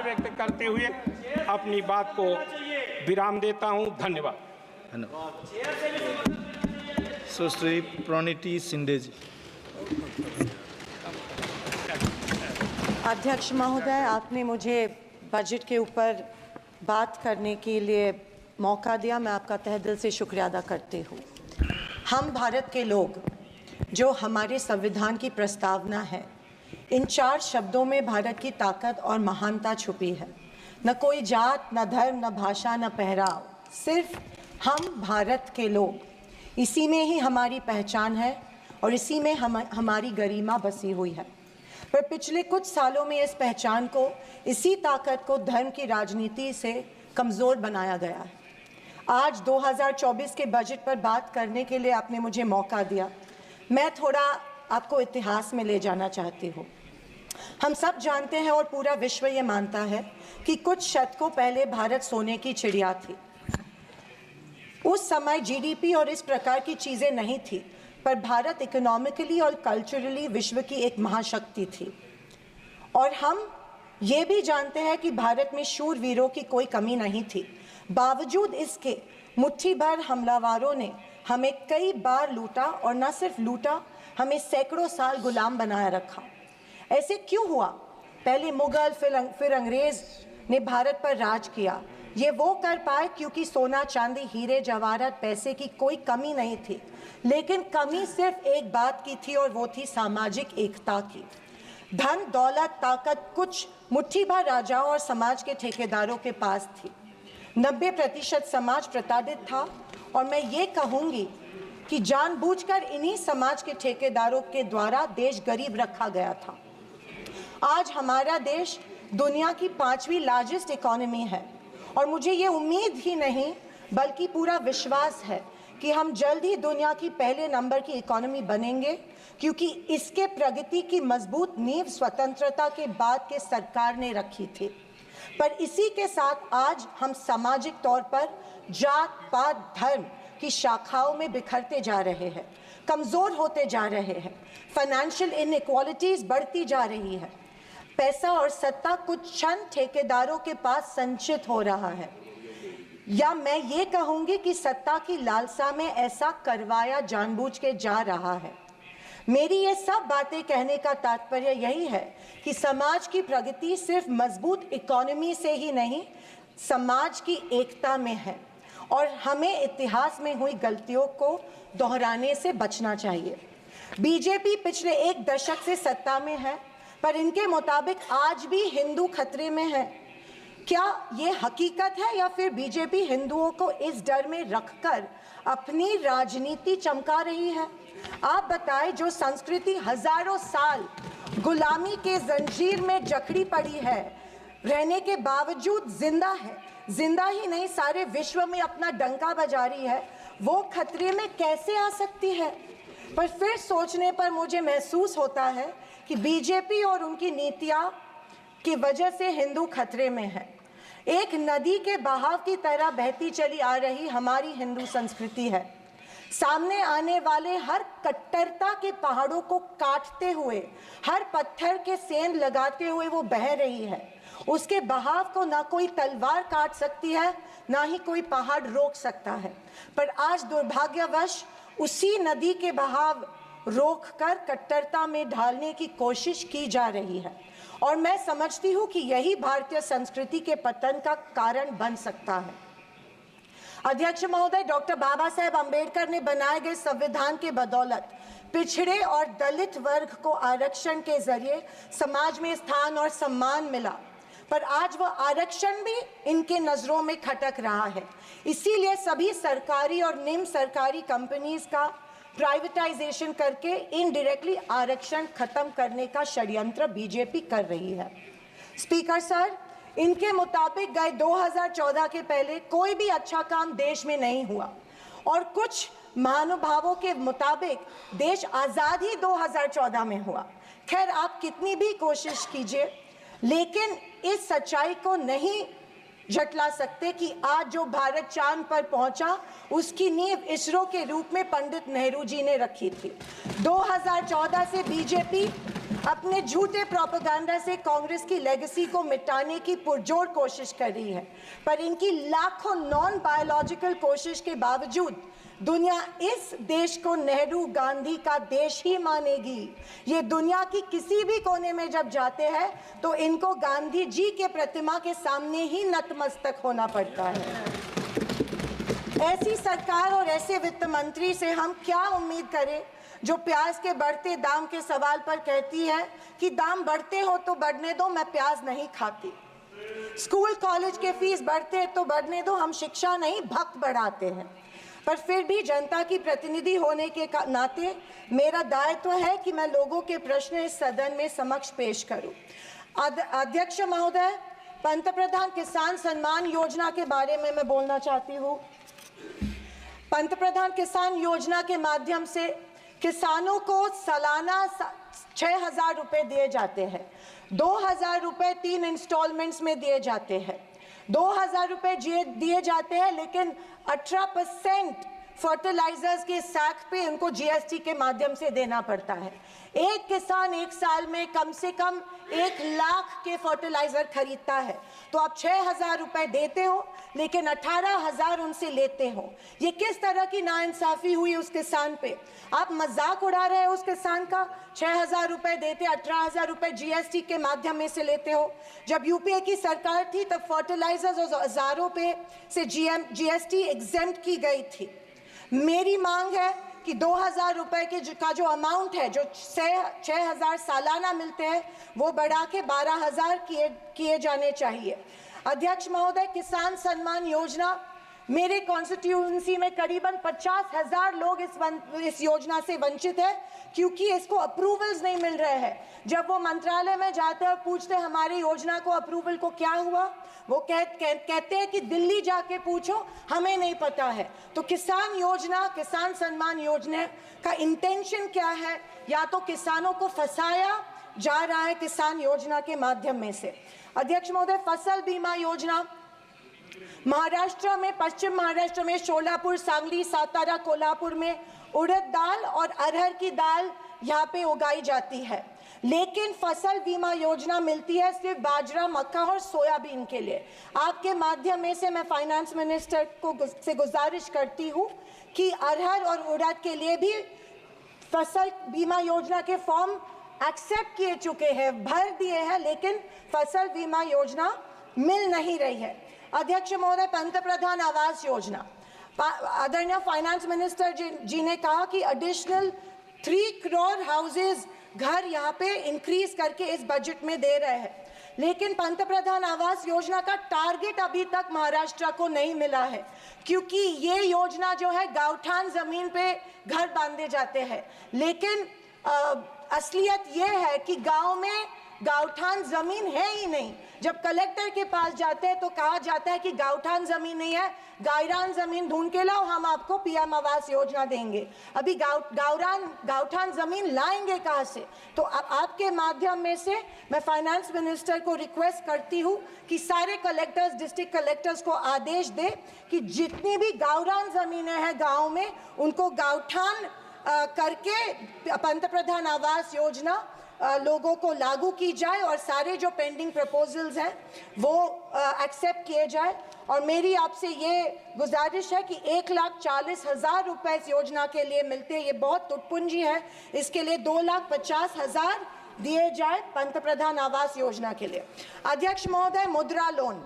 व्यक्त करते हुए अपनी बात को विराम देता हूं। धन्यवाद। सुश्री प्रणीति शिंदे जी। अध्यक्ष महोदय, आपने मुझे बजट के ऊपर बात करने के लिए मौका दिया, मैं आपका तहे दिल से शुक्रिया अदा करती हूँ। हम भारत के लोग, जो हमारे संविधान की प्रस्तावना है, इन 4 शब्दों में भारत की ताकत और महानता छुपी है। न कोई जात, न धर्म, न भाषा, न पहराव, सिर्फ हम भारत के लोग। इसी में ही हमारी पहचान है और इसी में हमारी गरिमा बसी हुई है। पर पिछले कुछ सालों में इस पहचान को, इसी ताकत को धर्म की राजनीति से कमज़ोर बनाया गया है। आज 2024 के बजट पर बात करने के लिए आपने मुझे मौका दिया। मैं थोड़ा आपको इतिहास में ले जाना चाहती हूँ। हम सब जानते हैं और पूरा विश्व ये मानता है कि कुछ शतकों पहले भारत सोने की चिड़िया थी। उस समय जीडीपी और इस प्रकार की चीज़ें नहीं थी, पर भारत इकोनॉमिकली और कल्चरली विश्व की एक महाशक्ति थी। और हम ये भी जानते हैं कि भारत में शूरवीरों की कोई कमी नहीं थी। बावजूद इसके मुट्ठी भर हमलावरों ने हमें कई बार लूटा, और न सिर्फ लूटा, हमें सैकड़ों साल गुलाम बनाए रखा। ऐसे क्यों हुआ? पहले मुगल, फिर अंग्रेज ने भारत पर राज किया। ये वो कर पाए क्योंकि सोना, चांदी, हीरे जवाहरात, पैसे की कोई कमी नहीं थी। लेकिन कमी सिर्फ एक बात की थी, और वो थी सामाजिक एकता की। धन, दौलत, ताकत कुछ मुट्ठी भर राजाओं और समाज के ठेकेदारों के पास थी। 90% समाज प्रताड़ित था, और मैं ये कहूँगी कि जानबूझकर इन्हीं समाज के ठेकेदारों के द्वारा देश गरीब रखा गया था। आज हमारा देश दुनिया की 5वीं लार्जेस्ट इकोनॉमी है, और मुझे ये उम्मीद ही नहीं बल्कि पूरा विश्वास है कि हम जल्द ही दुनिया की पहले नंबर की इकोनॉमी बनेंगे, क्योंकि इसके प्रगति की मजबूत नींव स्वतंत्रता के बाद के सरकार ने रखी थी। पर इसी के साथ आज हम सामाजिक तौर पर जात, पात, धर्म की शाखाओं में बिखरते जा रहे हैं, कमज़ोर होते जा रहे हैं। फाइनेंशियल इनइक्वालिटीज़ बढ़ती जा रही है। पैसा और सत्ता कुछ चंद ठेकेदारों के पास संचित हो रहा है, या मैं ये कहूँगी कि सत्ता की लालसा में ऐसा करवाया जानबूझ के जा रहा है। मेरी ये सब बातें कहने का तात्पर्य यही है कि समाज की प्रगति सिर्फ मजबूत इकोनॉमी से ही नहीं, समाज की एकता में है, और हमें इतिहास में हुई गलतियों को दोहराने से बचना चाहिए। बीजेपी पिछले 1 दशक से सत्ता में है, पर इनके मुताबिक आज भी हिंदू खतरे में है। क्या ये हकीकत है, या फिर बीजेपी हिंदुओं को इस डर में रखकर अपनी राजनीति चमका रही है? आप बताएं, जो संस्कृति हजारों साल गुलामी के जंजीर में जकड़ी पड़ी है, रहने के बावजूद जिंदा है, जिंदा ही नहीं सारे विश्व में अपना डंका बजा रही है, वो खतरे में कैसे आ सकती है? पर फिर सोचने पर मुझे महसूस होता है कि बीजेपी और उनकी नीतियां की वजह से हिंदू खतरे में है। एक नदी के बहाव की तरह बहती चली आ रही हमारी हिंदू संस्कृति है। सामने आने वाले हर कट्टरता के पहाड़ों को काटते हुए, हर पत्थर के सेंध लगाते हुए वो बह रही है। उसके बहाव को ना कोई तलवार काट सकती है, ना ही कोई पहाड़ रोक सकता है। पर आज दुर्भाग्यवश उसी नदी के बहाव रोककर कट्टरता में ढालने की कोशिश की जा रही है, और मैं समझती हूँ कि यही भारतीय संस्कृति के पतन का कारण बन सकता है। अध्यक्ष महोदय, डॉक्टर बाबा साहेब अम्बेडकर ने बनाए गए संविधान के बदौलत पिछड़े और दलित वर्ग को आरक्षण के जरिए समाज में स्थान और सम्मान मिला, पर आज वह आरक्षण भी इनके नजरों में खटक रहा है। इसीलिए सभी सरकारी और निम्न सरकारी कंपनीज का प्राइवेटाइजेशन करके इनडायरेक्टली आरक्षण खत्म करने का षड्यंत्र बीजेपी कर रही है। स्पीकर सर, इनके मुताबिक गए 2014 के पहले कोई भी अच्छा काम देश में नहीं हुआ, और कुछ महानुभावों के मुताबिक देश आज़ाद ही 2014 में हुआ। खैर, आप कितनी भी कोशिश कीजिए, लेकिन इस सच्चाई को नहीं झटला सकते कि आज जो भारत चांद पर पहुंचा, उसकी नींव इसरो के रूप में पंडित नेहरू जी ने रखी थी। 2014 से बीजेपी अपने झूठे प्रोपेगेंडा से कांग्रेस की लेगेसी को मिटाने की पुरजोर कोशिश कर रही है, पर इनकी लाखों नॉन बायोलॉजिकल कोशिश के बावजूद दुनिया इस देश को नेहरू गांधी का देश ही मानेगी। ये दुनिया की किसी भी कोने में जब जाते हैं तो इनको गांधी जी के प्रतिमा के सामने ही नतमस्तक होना पड़ता है। ऐसी सरकार और ऐसे वित्त मंत्री से हम क्या उम्मीद करें जो प्याज के बढ़ते दाम के सवाल पर कहती है कि दाम बढ़ते हो तो बढ़ने दो, मैं प्याज नहीं खाती। स्कूल कॉलेज के फीस बढ़ते हैं तो बढ़ने दो, हम शिक्षा नहीं भक्त बढ़ाते हैं। पर फिर भी जनता की प्रतिनिधि होने के नाते मेरा दायित्व है कि मैं लोगों के प्रश्न इस सदन में समक्ष पेश करूं। अध्यक्ष महोदय, पंतप्रधान किसान सम्मान योजना के बारे में मैं बोलना चाहती हूँ। पंतप्रधान किसान योजना के माध्यम से किसानों को सालाना 6,000 रुपए दिए जाते हैं। 2,000 रुपए 3 इंस्टॉलमेंट्स में दिए जाते हैं। 2,000 रुपए दिए जाते हैं, लेकिन 18% फर्टिलाइजर्स के साथ पे उनको जीएसटी के माध्यम से देना पड़ता है। एक किसान एक साल में कम से कम 1 लाख के फर्टिलाइजर खरीदता है, तो आप 6,000 रुपए देते हो लेकिन 18,000 उनसे लेते हो। ये किस तरह की नाइंसाफी हुई उस किसान पे? आप मजाक उड़ा रहे हो उस किसान का। 6,000 रुपए देते, 18,000 रुपए जीएसटी के माध्यम से लेते हो। जब यूपीए की सरकार थी तब फर्टिलाइजर्स और औजारों पे से जीएसटी एग्जेम्प्ट की गई थी। मेरी मांग है कि 2,000 रुपए का जो अमाउंट है, जो 6,000 सालाना मिलते हैं, वो बढ़ा के 12,000 किए जाने चाहिए। अध्यक्ष महोदय, किसान सम्मान योजना, मेरे कॉन्स्टिट्यूएंसी में करीबन 50,000 लोग इस योजना से वंचित है क्योंकि इसको अप्रूवल्स नहीं मिल रहे हैं। जब वो मंत्रालय में जाते हैं और पूछते हैं हमारी योजना को अप्रूवल को क्या हुआ, वो कहते हैं कि दिल्ली जाके पूछो, हमें नहीं पता है। तो किसान योजना, किसान सम्मान योजना का इंटेंशन क्या है? या तो किसानों को फंसाया जा रहा है किसान योजना के माध्यम में से। अध्यक्ष महोदय, फसल बीमा योजना, महाराष्ट्र में, पश्चिम महाराष्ट्र में शोलापुर, सांगली, सातारा, कोल्हापुर में उड़द दाल और अरहर की दाल यहाँ पे उगाई जाती है, लेकिन फसल बीमा योजना मिलती है सिर्फ बाजरा, मक्का और सोयाबीन के लिए। आपके माध्यम में से मैं फाइनेंस मिनिस्टर से गुजारिश करती हूँ कि अरहर और उड़द के लिए भी फसल बीमा योजना के फॉर्म एक्सेप्ट किए चुके हैं, भर दिए हैं, लेकिन फसल बीमा योजना मिल नहीं रही है। अध्यक्ष महोदय, पंतप्रधान आवास योजना, आदरणीय फाइनेंस मिनिस्टर जी ने कहा कि एडिशनल 3 करोड़ हाउसेज घर यहाँ पे इंक्रीज करके इस बजट में दे रहे हैं, लेकिन पंतप्रधान आवास योजना का टारगेट अभी तक महाराष्ट्र को नहीं मिला है, क्योंकि ये योजना जो है गांवठान जमीन पे घर बांधे जाते हैं, लेकिन असलियत ये है कि गांव में गांवठान जमीन है ही नहीं। जब कलेक्टर के पास जाते हैं तो कहा जाता है कि गांवठान जमीन नहीं है, गायरान जमीन ढूंढ के लाओ, हम आपको पीएम आवास योजना देंगे। अभी गांवठान जमीन लाएंगे कहाँ से? तो आपके माध्यम में से मैं फाइनेंस मिनिस्टर को रिक्वेस्ट करती हूँ कि सारे कलेक्टर्स, डिस्ट्रिक्ट कलेक्टर्स को आदेश दे कि जितनी भी गावरान जमीनें हैं गाँव में, उनको गांवठान करके पंतप्रधान आवास योजना लोगों को लागू की जाए और सारे जो पेंडिंग प्रपोजल्स हैं वो एक्सेप्ट किए जाए। और मेरी आपसे ये गुजारिश है कि 1,40,000 रुपए इस योजना के लिए मिलते हैं, ये बहुत टुटपुंजी है, इसके लिए 2,50,000 दिए जाए पंतप्रधान आवास योजना के लिए। अध्यक्ष महोदय, मुद्रा लोन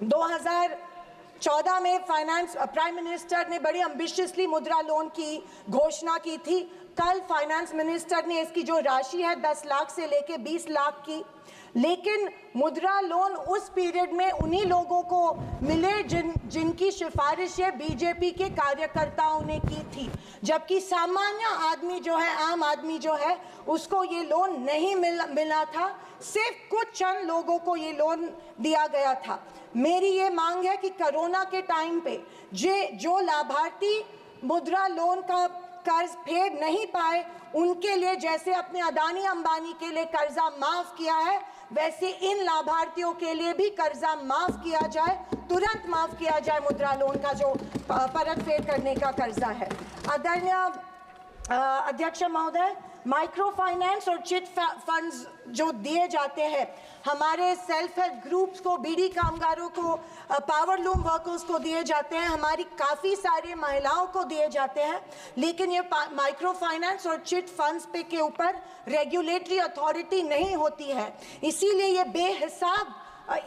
2014 में प्राइम मिनिस्टर ने बड़ी एम्बिशियसली मुद्रा लोन की घोषणा की थी। कल फाइनेंस मिनिस्टर ने इसकी जो राशि है 10 लाख से लेके 20 लाख की, लेकिन मुद्रा लोन उस पीरियड में उन्हीं लोगों को मिले जिनकी सिफारिशें बीजेपी के कार्यकर्ताओं ने की थी, जबकि सामान्य आदमी जो है, आम आदमी जो है, उसको ये लोन नहीं मिला था। सिर्फ कुछ चंद लोगों को ये लोन दिया गया था। मेरी ये मांग है कि कोरोना के टाइम पे जो लाभार्थी मुद्रा लोन का कर्ज फेड नहीं पाए, उनके लिए जैसे अपने अदानी अंबानी के लिए कर्जा माफ किया है, वैसे इन लाभार्थियों के लिए भी कर्जा माफ किया जाए, तुरंत माफ किया जाए मुद्रा लोन का जो परत फेड करने का कर्जा है। आदरणीय अध्यक्ष महोदय, माइक्रो फाइनेंस और चिट फंड्स जो दिए जाते हैं हमारे सेल्फ हेल्प ग्रुप्स को, बीड़ी कामगारों को, पावर लूम वर्कर्स को दिए जाते हैं, हमारी काफ़ी सारी महिलाओं को दिए जाते हैं, लेकिन ये माइक्रो फाइनेंस और चिट फंड्स पे के ऊपर रेगुलेटरी अथॉरिटी नहीं होती है, इसीलिए ये बेहिसाब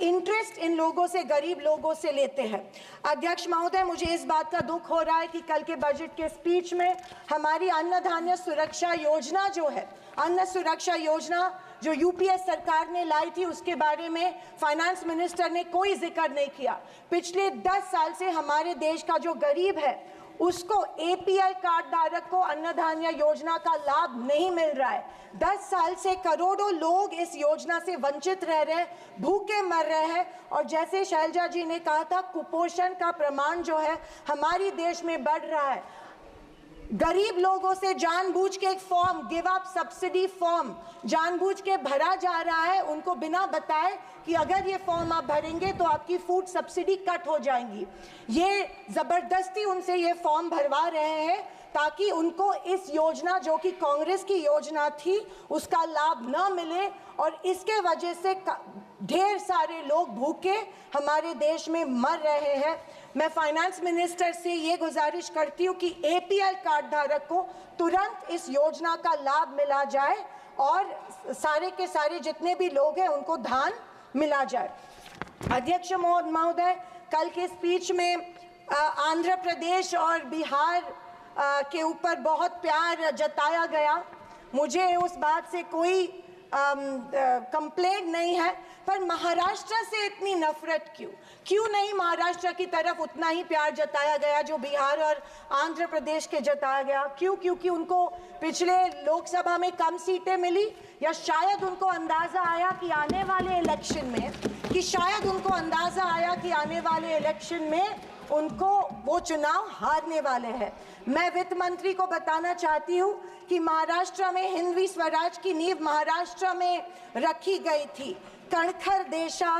इंटरेस्ट इन लोगों से, गरीब लोगों से लेते हैं। अध्यक्ष महोदय, मुझे इस बात का दुख हो रहा है कि कल के बजट के स्पीच में हमारी अन्न धान्य सुरक्षा योजना जो है, अन्न सुरक्षा योजना जो यूपीए सरकार ने लाई थी, उसके बारे में फाइनेंस मिनिस्टर ने कोई जिक्र नहीं किया। पिछले 10 साल से हमारे देश का जो गरीब है उसको, एपीएल कार्ड धारक को अन्न धान्य योजना का लाभ नहीं मिल रहा है। 10 साल से करोड़ों लोग इस योजना से वंचित रह रहे हैं, भूखे मर रहे हैं, और जैसे शैलजा जी ने कहा था, कुपोषण का प्रमाण जो है हमारे देश में बढ़ रहा है। गरीब लोगों से जानबूझ के एक form, give up subsidy form जानबूझ के भरा जा रहा है, उनको बिना बताए कि अगर ये फॉर्म आप भरेंगे तो आपकी फूड सब्सिडी कट हो जाएंगी। ये जबरदस्ती उनसे ये फॉर्म भरवा रहे हैं ताकि उनको इस योजना, जो कि कांग्रेस की योजना थी, उसका लाभ न मिले, और इसके वजह से ढेर सारे लोग भूखे हमारे देश में मर रहे हैं। मैं फाइनेंस मिनिस्टर से ये गुजारिश करती हूँ कि एपीएल कार्ड धारक को तुरंत इस योजना का लाभ मिला जाए और सारे के सारे जितने भी लोग हैं उनको धान मिला जाए। अध्यक्ष महोदय, कल के स्पीच में आंध्र प्रदेश और बिहार के ऊपर बहुत प्यार जताया गया। मुझे उस बात से कोई कंप्लेंट नहीं है, पर महाराष्ट्र से इतनी नफरत क्यों नहीं महाराष्ट्र की तरफ उतना ही प्यार जताया गया जो बिहार और आंध्र प्रदेश के जताया गया? क्यों? क्योंकि उनको पिछले लोकसभा में कम सीटें मिली, या शायद उनको अंदाजा आया कि आने वाले इलेक्शन में उनको वो चुनाव हारने वाले हैं। मैं वित्त मंत्री को बताना चाहती हूँ कि महाराष्ट्र में हिंदवी स्वराज की नींव महाराष्ट्र में रखी गई थी। कणखर देशा,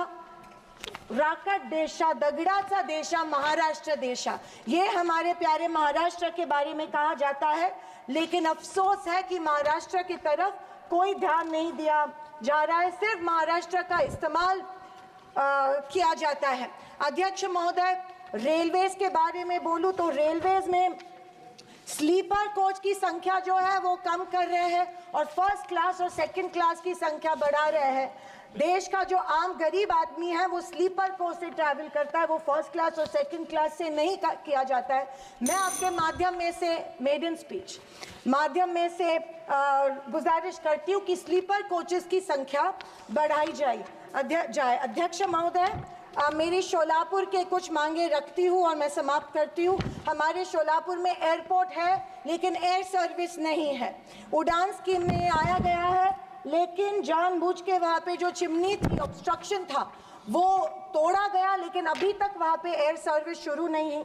राकट देशा, दगडाचा देशा, महाराष्ट्र देशा, ये हमारे प्यारे महाराष्ट्र के बारे में कहा जाता है, लेकिन अफसोस है कि महाराष्ट्र की तरफ कोई ध्यान नहीं दिया जा रहा है, सिर्फ महाराष्ट्र का इस्तेमाल किया जाता है। अध्यक्ष महोदय, रेलवेज के बारे में बोलूं तो रेलवेज में स्लीपर कोच की संख्या जो है वो कम कर रहे हैं और फर्स्ट क्लास और सेकंड क्लास की संख्या बढ़ा रहे हैं। देश का जो आम गरीब आदमी है वो स्लीपर कोच से ट्रैवल करता है, वो फर्स्ट क्लास और सेकंड क्लास से नहीं किया जाता है। मैं आपके माध्यम में से, मेडन स्पीच माध्यम में से गुजारिश करती हूँ कि स्लीपर कोचेस की संख्या बढ़ाई जाए। अध्यक्ष महोदय, मेरी शोलापुर के कुछ मांगे रखती हूँ और मैं समाप्त करती हूँ। हमारे शोलापुर में एयरपोर्ट है लेकिन एयर सर्विस नहीं है। उड़ान स्कीम में आया गया है, लेकिन जानबूझ के वहाँ पे जो चिमनी थी, ऑब्स्ट्रक्शन था, वो तोड़ा गया, लेकिन अभी तक वहाँ पे एयर सर्विस शुरू नहीं है।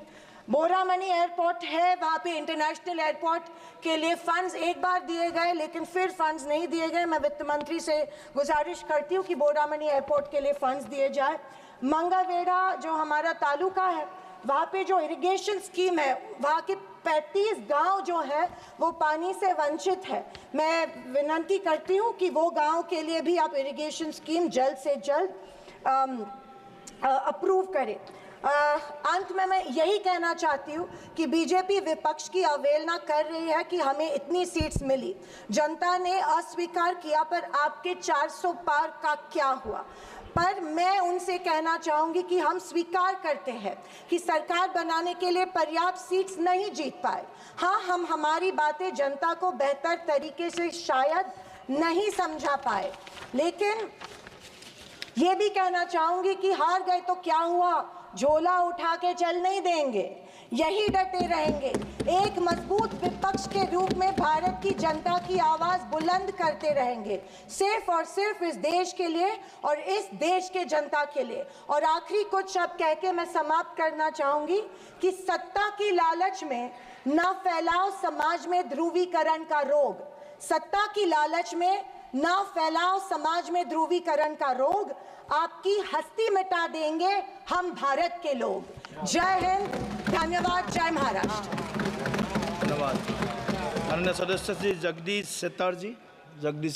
बोरामनी एयरपोर्ट है, वहाँ पे इंटरनेशनल एयरपोर्ट के लिए फंड्स एक बार दिए गए, लेकिन फिर फंड्स नहीं दिए गए। मैं वित्त मंत्री से गुजारिश करती हूँ कि बोरामनी एयरपोर्ट के लिए फंड्स दिए जाए। मंगावेड़ा जो हमारा तालुका है, वहाँ पे जो इरिगेशन स्कीम है, वहाँ के 35 गांव जो है वो पानी से वंचित है। मैं विनती करती हूँ कि वो गांव के लिए भी आप इरिगेशन स्कीम जल्द से जल्द अप्रूव करें। अंत में मैं यही कहना चाहती हूँ कि बीजेपी विपक्ष की अवहेलना कर रही है कि हमें इतनी सीट्स मिली, जनता ने अस्वीकार किया, पर आपके 400 पार का क्या हुआ? पर मैं उनसे कहना चाहूँगी कि हम स्वीकार करते हैं कि सरकार बनाने के लिए पर्याप्त सीट्स नहीं जीत पाए। हाँ, हम हमारी बातें जनता को बेहतर तरीके से शायद नहीं समझा पाए, लेकिन ये भी कहना चाहूँगी कि हार गए तो क्या हुआ, झोला उठा के चल नहीं देंगे, यही डटे रहेंगे। एक मजबूत विपक्ष के रूप में भारत की जनता की आवाज बुलंद करते रहेंगे, सिर्फ और सिर्फ इस देश के लिए और इस देश के जनता के लिए। और आखिरी कुछ शब्द कह के मैं समाप्त करना चाहूंगी कि सत्ता की लालच में न फैलाओ समाज में ध्रुवीकरण का रोग। सत्ता की लालच में न फैलाओ समाज में ध्रुवीकरण का रोग, आपकी हस्ती मिटा देंगे हम भारत के लोग। जय हिंद, धन्यवाद, जय महाराष्ट्र। धन्यवाद। अन्य सदस्य श्री जगदीश शेट्टर जी। जगदीश